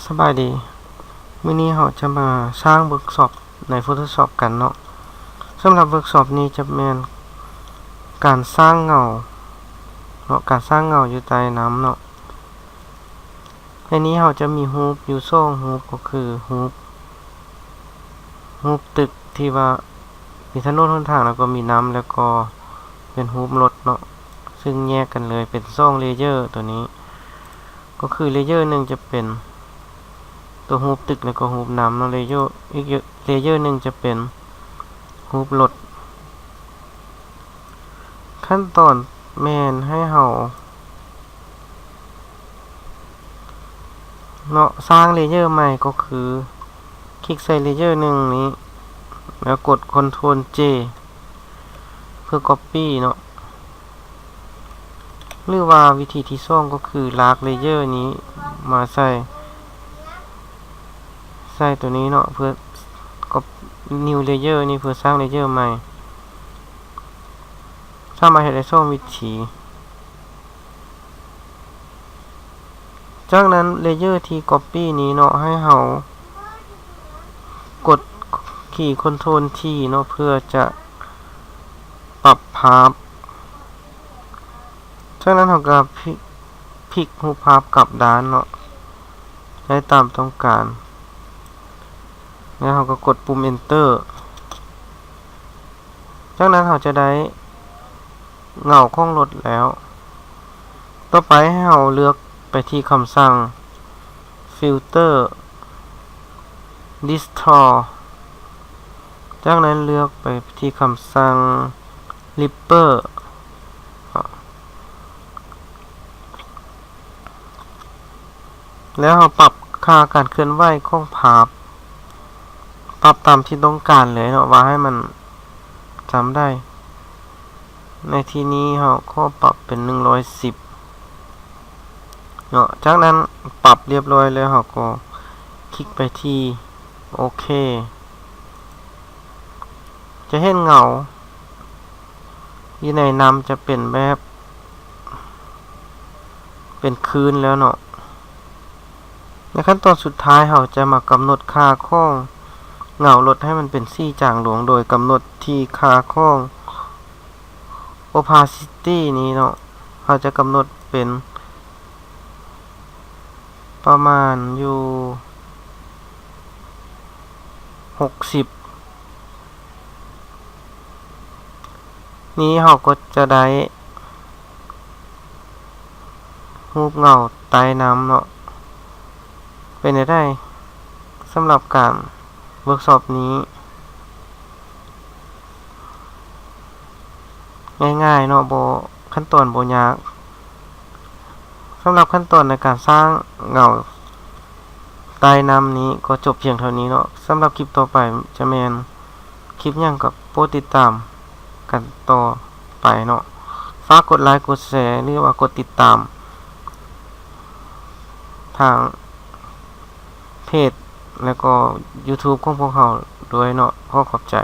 สบายดีมื้อนี้เราจะมาสร้างเวิร์กช็อปใน Photoshop กันเนาะสำหรับเวิร์กช็อปนี้จะแม่นการสร้างเงาเนาะการสร้างเงาอยู่ใต้น้ำเนาะในนี้เราจะมีรูปอยู่2รูปก็คือรูปตึกที่ว่ามีถนนหนทางแล้วก็มีน้ำแล้วก็เป็นรูปรถเนาะซึ่งแยกกันเลยเป็น2เลเยอร์ตัวนี้ก็คือเลเยอร์นึงจะเป็นตัวรูปตึกแล้วก็รูปน้ำเนาะเลเยอร์อีกเลเยอร์นึงจะเป็นรูปรถขั้นตอนแม่นให้เฮาเนาะสร้างเลเยอร์ใหม่ก็คือคลิกใส่เลเยอร์นึงนี้แล้วกด Ctrl J เพื่อ Copy เนาะหรือว่าวิธีที่2ก็คือลากเลเยอร์นี้มาใส่ตัวนี้เนาะเพื่อ New Layer นี่เพื่อสร้างเลเยอร์ใหม่สามารถเฮ็ดได้2วิธีจากนั้นเลเยอร์ที่ Copy นี้เนาะให้เฮากดคีย์ Ctrl T เนาะเพื่อจะปรับภาพจากนั้นเราก็พลิกรูปภาพกลับด้านเนาะได้ตามต้องการแล้วเราก็กดปุ่ม Enter จากนั้นเราจะได้เงาของรถแล้วต่อไปให้เราเลือกไปที่คำสั่ง Filter Distort จากนั้นเลือกไปที่คำสั่ง Ripper แล้วเราปรับค่าการเคลื่อนไหวของภาพปรับตามที่ต้องการเลยเนาะว่าให้มันจำได้ในที่นี้เราก็ปรับเป็น110เนาะจากนั้นปรับเรียบร้อยแล้วเราก็คลิกไปที่โอเคจะเห็นเงาอยู่ในน้ำจะเป็นแบบเป็นคืนแล้วเนาะในขั้นตอนสุดท้ายเราจะมากำหนดค่าของเงารถให้มันเป็นสีจางหลวงโดยกำหนดที่ค่าของ opacity นี้เนาะเราจะกำหนดเป็นประมาณอยู่60นี้เราก็จะได้รูปเงาใต้น้ำเนาะเป็นได้สำหรับการเวิร์กช็อปนี้ง่ายๆเนาะบ่ขั้นตอนบ่ยากสำหรับขั้นตอนในการสร้างเงาใต้น้ำนี้ก็จบเพียงเท่านี้เนาะสำหรับคลิปต่อไปจะแม่นคลิปหยังกับโปรดติดตามกันต่อไปเนาะฝากกดไลค์กดแชร์หรือว่ากดติดตามทางเพจแล้วก็ YouTube ของพวกเราด้วยเนาะขอบใจ